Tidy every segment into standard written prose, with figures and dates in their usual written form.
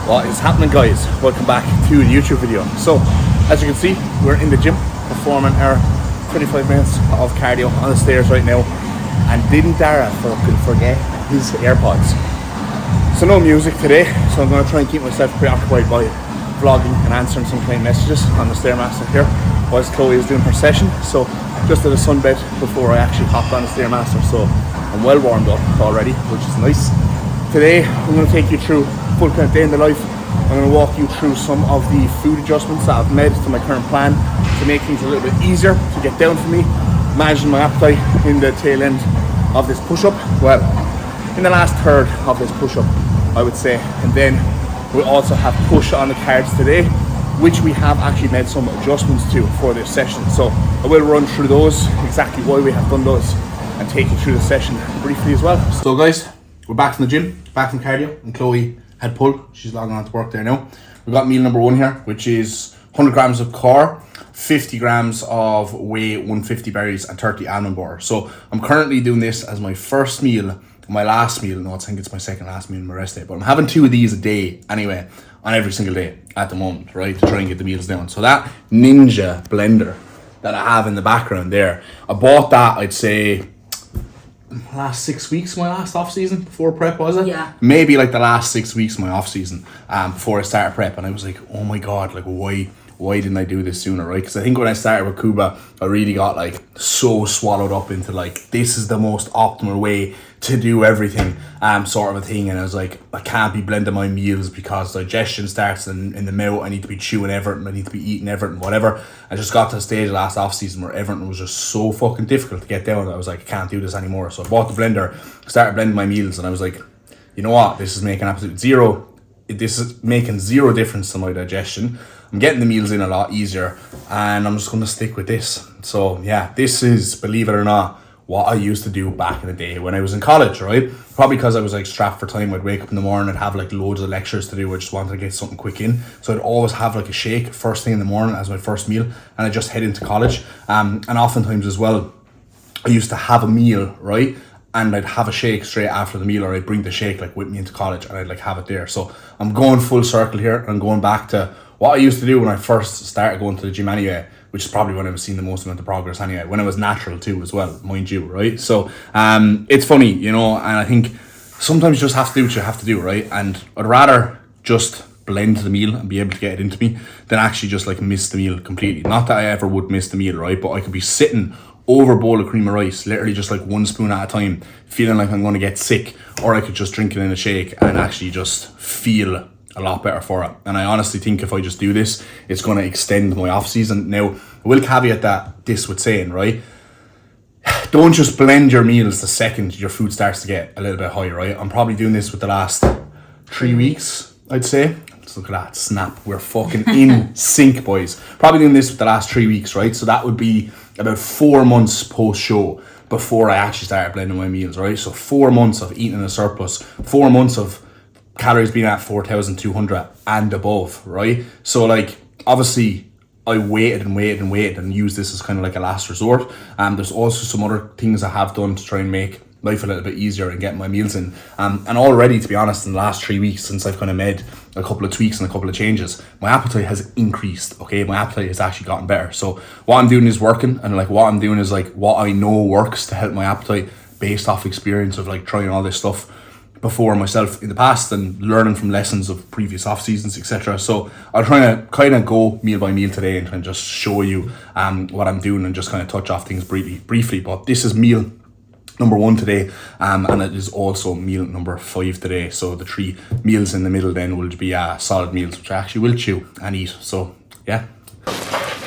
What is happening, guys? Welcome back to the YouTube video. So as you can see, we're in the gym performing our 25 minutes of cardio on the stairs right now, and didn't Dara fucking forget his AirPods. So no music today, so I'm going to try and keep myself preoccupied by vlogging and answering some kind messages on the Stairmaster here whilst Chloe is doing her session. So just at a sunbed before I actually hopped on the Stairmaster, so I'm well warmed up already, which is nice. Today I'm going to take you through full kind of day in the life. I'm going to walk you through some of the food adjustments that I've made to my current plan to make things a little bit easier to get down for me. Managing my appetite in the tail end of this push-up, well, in the last third of this push-up, I would say. And then we also have push on the cards today, which we have actually made some adjustments to for this session. So I will run through those, exactly why we have done those, and take you through the session briefly as well. So guys, we're back from the gym, back from cardio, and Chloe had pull. She's logging on to work there now. We've got meal number one here, which is 100 grams of core, 50 grams of whey, 150 berries, and 30 almond butter. So I'm currently doing this as my first meal, my last meal. No, I think it's my second last meal in my rest day, but I'm having 2 of these a day anyway, on every single day at the moment, right, to try and get the meals down. So that Ninja blender that I have in the background there, I bought that, I'd say, last 6 weeks, my last off season before prep, was it? Yeah. Maybe like the last 6 weeks of my off season before I started prep, and I was like, oh my god, like why didn't I do this sooner, right? Because I think when I started with Cuba, I really got like so swallowed up into like, this is the most optimal way to do everything, sort of a thing. And I was like, I can't be blending my meals because digestion starts in the mouth. I need to be chewing everything, I need to be eating everything, whatever. I just got to the stage last off season where everything was just so fucking difficult to get down. I was like, I can't do this anymore. So I bought the blender, started blending my meals, and I was like, you know what, this is making zero difference to my digestion. I'm getting the meals in a lot easier, and I'm just going to stick with this. So yeah, this is, believe it or not, what I used to do back in the day when I was in college, right? Probably because I was like strapped for time. I'd wake up in the morning, I'd have like loads of lectures to do. I just wanted to get something quick in. So I'd always have like a shake first thing in the morning as my first meal, and I'd just head into college. And oftentimes as well, I used to have a meal, right? And I'd have a shake straight after the meal, or I'd bring the shake like with me into college and I'd like have it there. So I'm going full circle here and going back to what I used to do when I first started going to the gym anyway, which is probably when I was seeing the most amount of progress anyway, when I was natural too as well, mind you, right? So it's funny, you know, and I think sometimes you just have to do what you have to do, right? And I'd rather just blend the meal and be able to get it into me than actually just like miss the meal completely. Not that I ever would miss the meal, right? But I could be sitting over a bowl of cream of rice, literally just like one spoon at a time, feeling like I'm going to get sick, or I could just drink it in a shake and actually just feel a lot better for it. And I honestly think if I just do this, it's going to extend my off season. Now, I will caveat this with saying, right, don't just blend your meals the second your food starts to get a little bit high, right? I'm probably doing this with the last 3 weeks, I'd say. Let's look at that, snap. We're fucking in sync, boys. Probably doing this with the last 3 weeks, right? So that would be about 4 months post-show before I actually started blending my meals, right? So 4 months of eating a surplus, 4 months of calories being at 4,200 and above, right? So like, obviously I waited and used this as kind of like a last resort. There's also some other things I have done to try and make life a little bit easier and get my meals in. And already, to be honest, in the last 3 weeks, since I've kind of made a couple of tweaks and a couple of changes, my appetite has increased, okay? My appetite has actually gotten better. So what I'm doing is working, and like what I'm doing is like what I know works to help my appetite based off experience of like trying all this stuff before myself in the past and learning from lessons of previous off seasons, etc. So I'll try to kind of go meal by meal today and try and just show you what I'm doing and just kind of touch off things briefly. But this is meal number 1 today, and it is also meal number 5 today. So the 3 meals in the middle then will be solid meals, which I actually will chew and eat. So yeah.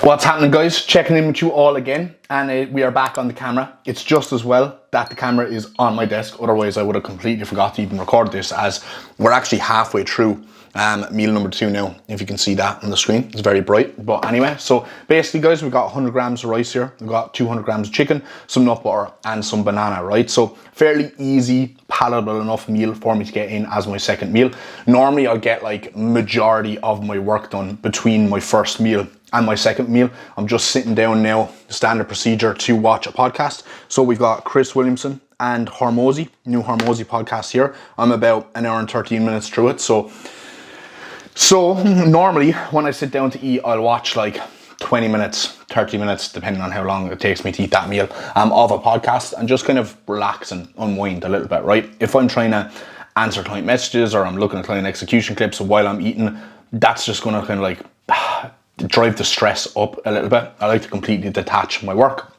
What's happening, guys? Checking in with you all again, and we are back on the camera. It's just as well that the camera is on my desk, otherwise I would have completely forgot to even record this, as we're actually halfway through meal number 2 now. If you can see that on the screen, it's very bright. But anyway, so basically, guys, we've got 100 grams of rice here, we've got 200 grams of chicken, some nut butter, and some banana, right? So fairly easy, palatable enough meal for me to get in as my second meal. Normally I'll get like majority of my work done between my first meal and my second meal. I'm just sitting down now, standard procedure, to watch a podcast. So we've got Chris Williamson and Hormozy, new Hormozy podcast here. I'm about an hour and 13 minutes through it. So So normally when I sit down to eat, I'll watch like 20 minutes, 30 minutes, depending on how long it takes me to eat that meal, of a podcast, and just kind of relax and unwind a little bit, right? If I'm trying to answer client messages or I'm looking at client execution clips while I'm eating, that's just gonna kind of like drive the stress up a little bit. I like to completely detach my work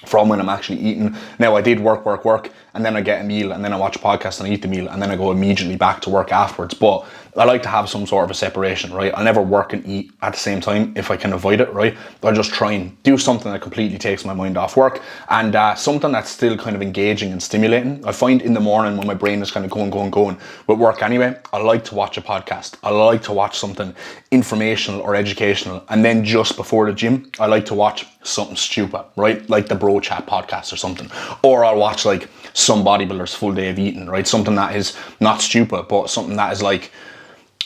from when I'm actually eating. Now I did work, and then I get a meal, and then I watch a podcast and I eat the meal, and then I go immediately back to work afterwards. But I like to have some sort of a separation, right? I'll never work and eat at the same time if I can avoid it, right? I'll just try and do something that completely takes my mind off work, and something that's still kind of engaging and stimulating. I find in the morning when my brain is kind of going with work anyway, I like to watch a podcast. I like to watch something informational or educational, and then just before the gym, I like to watch something stupid, right? Like the Bro Chat podcast or something. Or I'll watch like some bodybuilders full day of eating, right? Something that is not stupid, but something that is like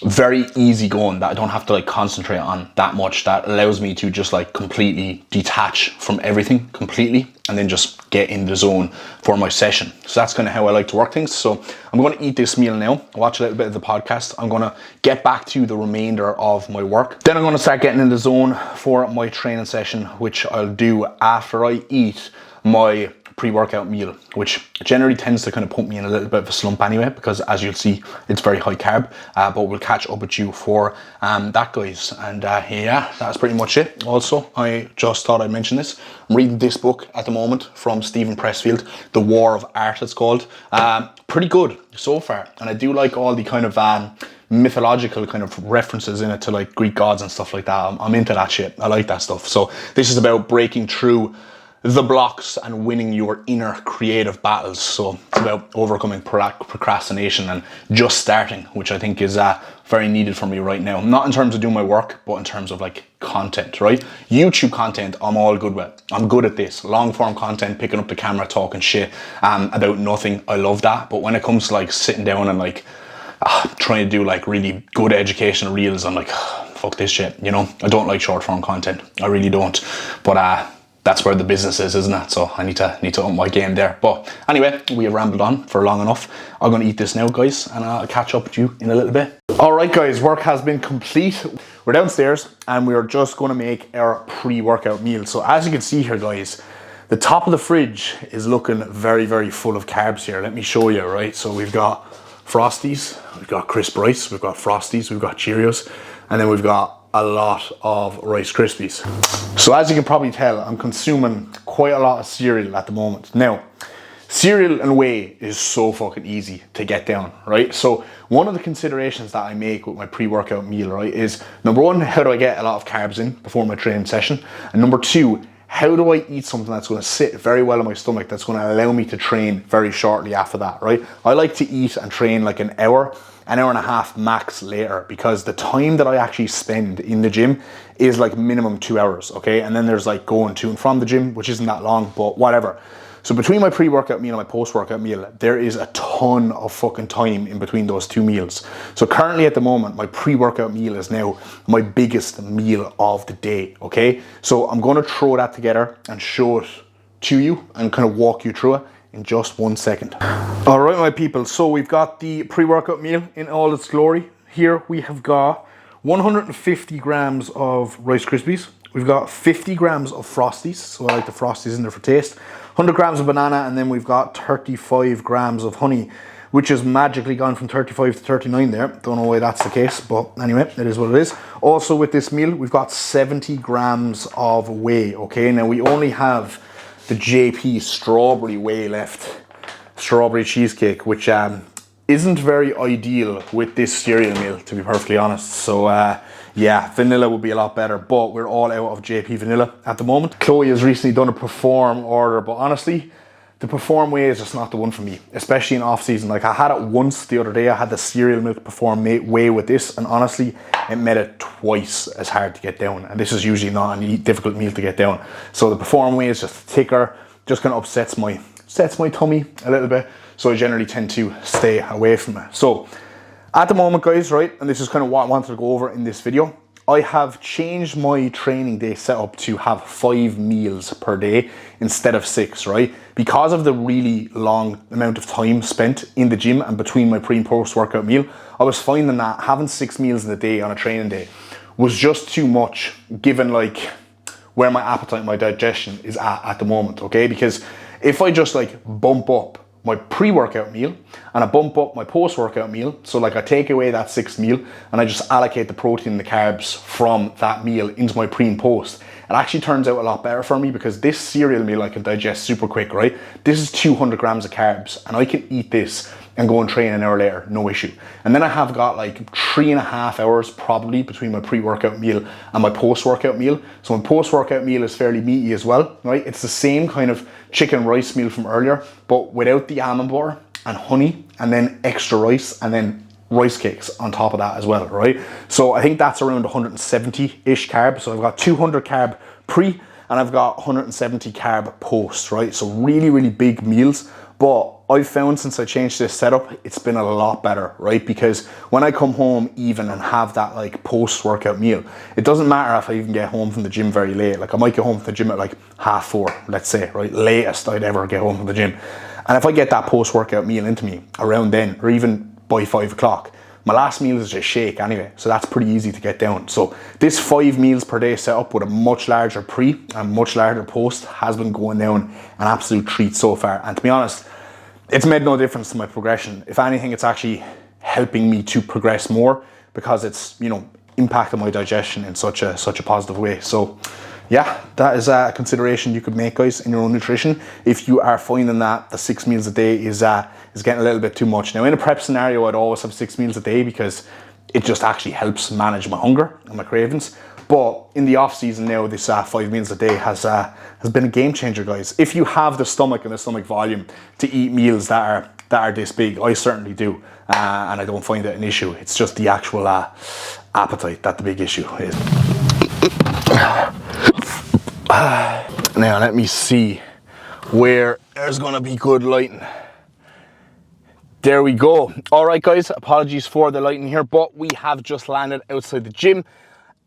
very easy going, that I don't have to like concentrate on that much, that allows me to just like completely detach from everything completely and then just get in the zone for my session. So that's kind of how I like to work things. So I'm going to eat this meal now, watch a little bit of the podcast. I'm going to get back to the remainder of my work. Then I'm going to start getting in the zone for my training session, which I'll do after I eat my pre-workout meal, which generally tends to kind of put me in a little bit of a slump anyway, because as you'll see, it's very high carb, but we'll catch up with you for that, guys. And yeah, that's pretty much it. Also, I just thought I'd mention this. I'm reading this book at the moment from Stephen Pressfield, The War of Art it's called. Pretty good so far, and I do like all the kind of mythological kind of references in it to like Greek gods and stuff like that. I'm into that shit. I like that stuff. So this is about breaking through the blocks and winning your inner creative battles. So it's about overcoming procrastination and just starting, which I think is very needed for me right now. Not in terms of doing my work, but in terms of like content, right? YouTube content, I'm all good with. I'm good at this. Long form content, picking up the camera, talking shit about nothing. I love that. But when it comes to like sitting down and like trying to do like really good educational reels, I'm like, fuck this shit, you know? I don't like short form content. I really don't. But that's where the business is, isn't it? So I need to up my game there. But anyway, we have rambled on for long enough. I'm gonna eat this now, guys, and I'll catch up with you in a little bit. All right, guys, work has been complete. We're downstairs and we are just gonna make our pre-workout meal. So as you can see here, guys, the top of the fridge is looking very, very full of carbs here. Let me show you, right? So we've got Frosties, we've got crisp rice, we've got Frosties, we've got Cheerios, and then we've got a lot of Rice Krispies. So as you can probably tell, I'm consuming quite a lot of cereal at the moment. Now, cereal and whey is so fucking easy to get down, right? So one of the considerations that I make with my pre-workout meal, right, is number one, how do I get a lot of carbs in before my training session? And number two, how do I eat something that's going to sit very well in my stomach, that's going to allow me to train very shortly after that, right? I like to eat and train like an hour and a half max later, because the time that I actually spend in the gym is like minimum 2 hours, okay? And then there's like going to and from the gym, which isn't that long, but whatever. So between my pre-workout meal and my post-workout meal, there is a ton of fucking time in between those two meals. So currently at the moment, my pre-workout meal is now my biggest meal of the day, okay? So I'm gonna throw that together and show it to you and kind of walk you through it in just 1 second. All right, my people, so we've got the pre-workout meal in all its glory. Here we have got 150 grams of Rice Krispies. We've got 50 grams of Frosties, so I like the Frosties in there for taste. 100 grams of banana, and then we've got 35 grams of honey, which has magically gone from 35 to 39 there. Don't know why that's the case, but anyway, it is what it is. Also with this meal, we've got 70 grams of whey, okay? Now we only have the JP strawberry whey left, strawberry cheesecake, which isn't very ideal with this cereal meal, to be perfectly honest. So yeah, vanilla would be a lot better, but we're all out of JP vanilla at the moment. Chloe has recently done a Perform order, but honestly, the Perform whey is just not the one for me, especially in off season. Like I had it once the other day, I had the cereal milk Perform whey with this, and honestly, it made it twice as hard to get down. And this is usually not a difficult meal to get down. So the Perform whey is just thicker, just kind of sets my tummy a little bit. So I generally tend to stay away from it. So at the moment, guys, right, and this is kind of what I wanted to go over in this video, I have changed my training day setup to have 5 meals per day instead of 6, right? Because of the really long amount of time spent in the gym and between my pre and post workout meal, I was finding that having 6 meals in a day on a training day was just too much, given like where my appetite and my digestion is at the moment, okay? Because if I just like bump up my pre-workout meal and I bump up my post-workout meal, so like I take away that 6th meal and I just allocate the protein and the carbs from that meal into my pre and post, it actually turns out a lot better for me, because this cereal meal I can digest super quick, right? This is 200 grams of carbs and I can eat this and go and train an hour later, no issue. And then I have got like 3.5 hours probably between my pre-workout meal and my post-workout meal. So my post-workout meal is fairly meaty as well, right? It's the same kind of chicken rice meal from earlier, but without the almond butter and honey, and then extra rice, and then rice cakes on top of that as well, right? So I think that's around 170-ish carbs. So I've got 200 carb pre and I've got 170 carb post, right? So really, really big meals. But I've found since I changed this setup, it's been a lot better, right? Because when I come home even and have that like post-workout meal, it doesn't matter if I even get home from the gym very late. Like I might get home from the gym at like 4:30, let's say, right? Latest I'd ever get home from the gym. And if I get that post-workout meal into me around then, or even by 5 o'clock, my last meal is just shake anyway, so that's pretty easy to get down. So this 5 meals per day setup with a much larger pre and much larger post has been going down an absolute treat so far. And to be honest, it's made no difference to my progression. If anything, it's actually helping me to progress more, because it's, you know, impacting my digestion in such a positive way. So yeah, that is a consideration you could make, guys, in your own nutrition if you are finding that the 6 meals a day is getting a little bit too much. Now in a prep scenario, I'd always have 6 meals a day because it just actually helps manage my hunger and my cravings. But in the off season now, this 5 meals a day has been a game changer, guys. If you have the stomach and the stomach volume to eat meals that are this big, I certainly do, and I don't find it an issue. It's just the actual appetite that the big issue is. Now let me see where there's gonna be good lighting. There we go. All right, guys, apologies for the lighting here, but we have just landed outside the gym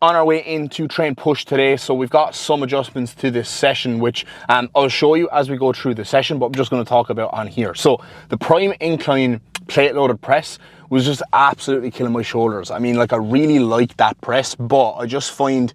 on our way in to train push today. So we've got some adjustments to this session, which I'll show you as we go through the session, but I'm just going to talk about on here. So the prime incline plate loaded press was just absolutely killing my shoulders. I mean, like, I really like that press, but I just find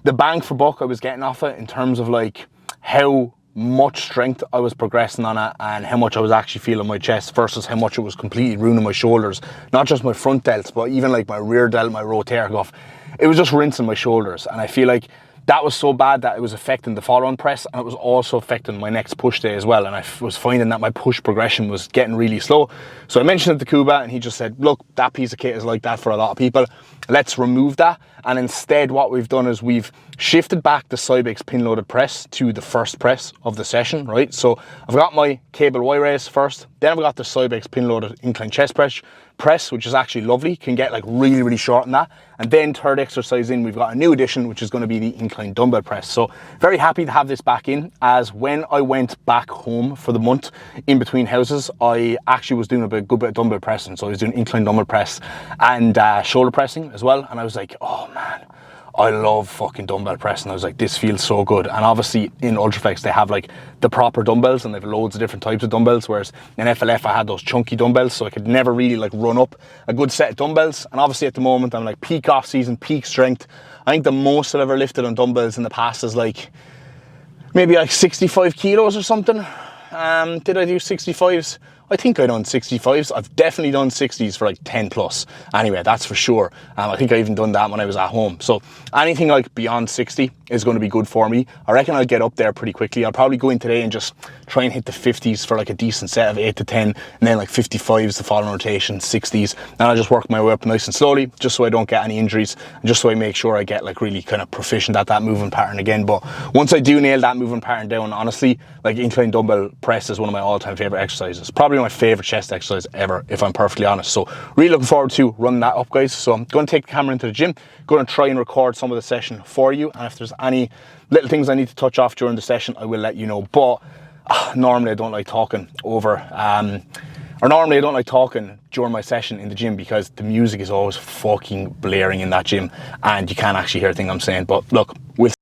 the bang for buck I was getting off it in terms of like how much strength I was progressing on it and how much I was actually feeling my chest versus how much it was completely ruining my shoulders. Not just my front delts, but even like my rear delt, my rotator cuff. It was just rinsing my shoulders, and I feel like that was so bad that it was affecting the follow-on press, and it was also affecting my next push day as well. And I was finding that my push progression was getting really slow. So I mentioned it to Kuba, and he just said, look, that piece of kit is like that for a lot of people. Let's remove that. And instead what we've done is we've shifted back the Cybex pin loaded press to the first press of the session, right? So I've got my cable Y raise first, then I've got the Cybex pin loaded incline chest press, which is actually lovely, can get like really, really short on that. And then third exercise in, we've got a new addition, which is going to be the incline dumbbell press. So very happy to have this back in, as when I went back home for the month in between houses, I actually was doing a good bit of dumbbell pressing. So I was doing incline dumbbell press and shoulder pressing as well. And I was like, oh man, I love fucking dumbbell pressing. I was like, this feels so good. And obviously in Ultraflex, they have like the proper dumbbells, and they have loads of different types of dumbbells. Whereas in FLF, I had those chunky dumbbells, so I could never really like run up a good set of dumbbells. And obviously at the moment, I'm like peak off season, peak strength. I think the most I've ever lifted on dumbbells in the past is like maybe like 65 kilos or something. Did I do 65s? I think I done 65s. I've definitely done 60s for like 10 plus. Anyway, that's for sure. I think I even done that when I was at home. So anything like beyond 60 is going to be good for me. I reckon I'll get up there pretty quickly. I'll probably go in today and just try and hit the 50s for like a decent set of 8 to 10, and then like 55s the following rotation, 60s. And I'll just work my way up nice and slowly, just so I don't get any injuries, and just so I make sure I get like really kind of proficient at that movement pattern again. But once I do nail that movement pattern down, honestly, like incline dumbbell press is one of my all-time favorite exercises. Probably my favorite chest exercise ever, if I'm perfectly honest. So really looking forward to running that up, guys. So I'm going to take the camera into the gym, going to try and record some of the session for you, and if there's any little things I need to touch off during the session, I will let you know. But normally I don't like talking over or normally I don't like talking during my session in the gym because the music is always fucking blaring in that gym and you can't actually hear a thing I'm saying. But look, we'll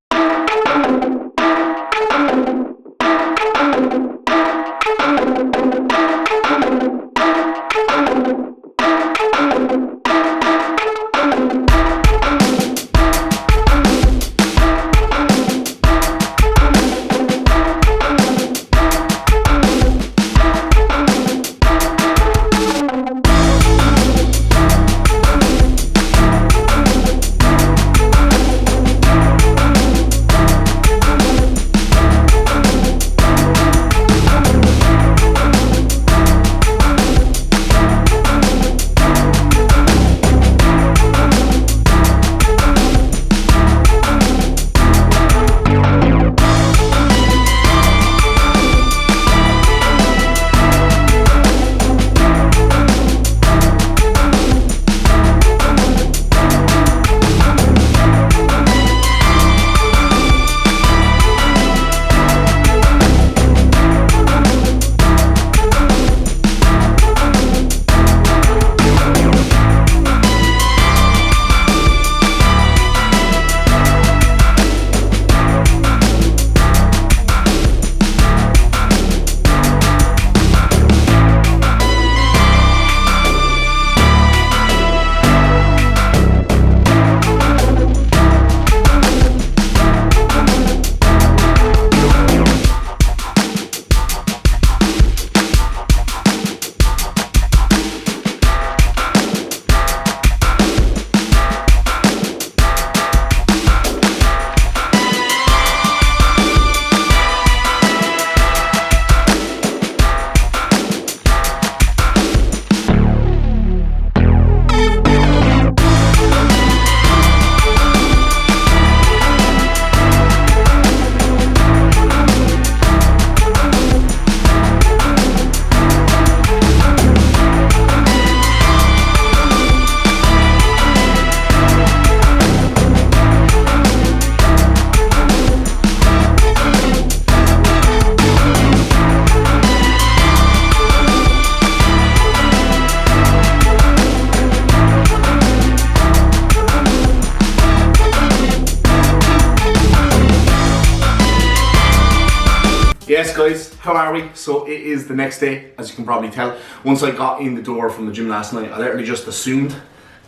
Yes guys, how are we? So it is the next day, as you can probably tell. Once I got in the door from the gym last night, I literally just assumed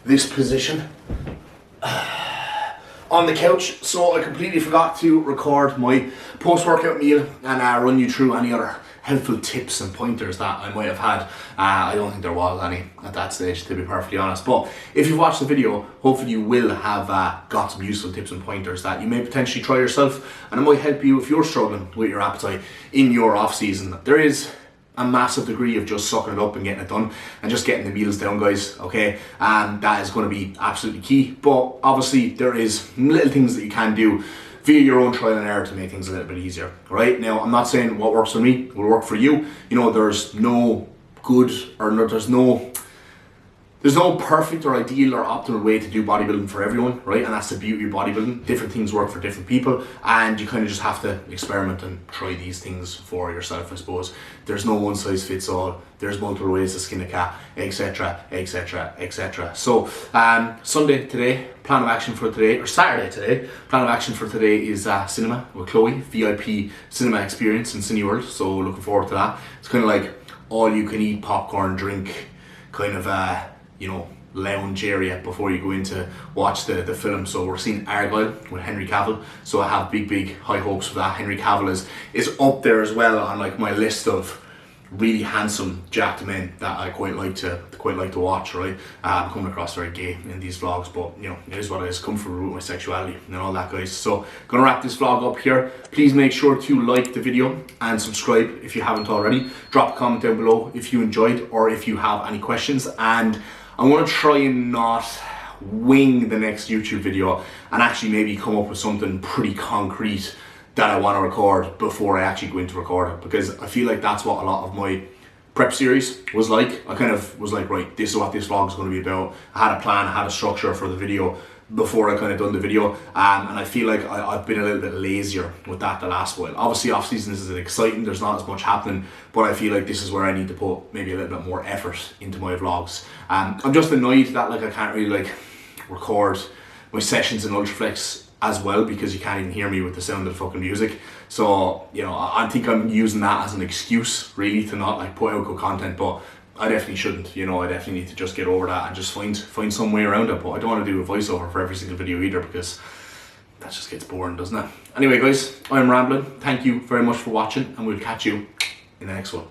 this position on the couch. So I completely forgot to record my post-workout meal and run you through any other helpful tips and pointers that I might have had. I don't think there was any at that stage, to be perfectly honest. But if you've watched the video, hopefully you will have got some useful tips and pointers that you may potentially try yourself, and it might help you if you're struggling with your appetite in your off season. There is a massive degree of just sucking it up and getting it done and just getting the meals down, guys, okay? And that is going to be absolutely key. But obviously there is little things that you can do via your own trial and error to make things a little bit easier, right? Now, I'm not saying what works for me will work for you. You know, there's no good or no, there's no perfect or ideal or optimal way to do bodybuilding for everyone, right? And that's the beauty of bodybuilding. Different things work for different people, and you kind of just have to experiment and try these things for yourself, I suppose. There's no one size fits all. There's multiple ways to skin a cat, etc, etc, etc. So Sunday today, plan of action for today, or Saturday today, plan of action for today is cinema with Chloe, VIP cinema experience in Cineworld. So looking forward to that. It's kind of like all you can eat popcorn, drink, kind of you know, lounge area before you go in to watch the film. So we're seeing Argyle with Henry Cavill, so I have big high hopes for that. Henry Cavill is up there as well on like my list of really handsome jacked men that I quite like to watch, right? I'm coming across very gay in these vlogs, but you know, it is what it is. Come from root my sexuality and all that, guys. So gonna wrap this vlog up here. Please make sure to like the video and subscribe if you haven't already. Drop a comment down below if you enjoyed or if you have any questions, and I want to try and not wing the next YouTube video and actually maybe come up with something pretty concrete that I want to record before I actually go into record it, because I feel like that's what a lot of my prep series was like. I kind of was like, right, this is what this vlog is going to be about. I had a plan, I had a structure for the video before I kind of done the video, and I feel like I've been a little bit lazier with that the last while. Obviously off season is exciting, there's not as much happening, but I feel like this is where I need to put maybe a little bit more effort into my vlogs. I'm just annoyed that like I can't really like record my sessions in Ultraflex as well, because you can't even hear me with the sound of the fucking music. So, you know, I think I'm using that as an excuse really to not like put out good content, but I definitely shouldn't. You know, I definitely need to just get over that and just find some way around it. But I don't want to do a voiceover for every single video either, because that just gets boring, doesn't it? Anyway guys, I'm rambling. Thank you very much for watching, and we'll catch you in the next one.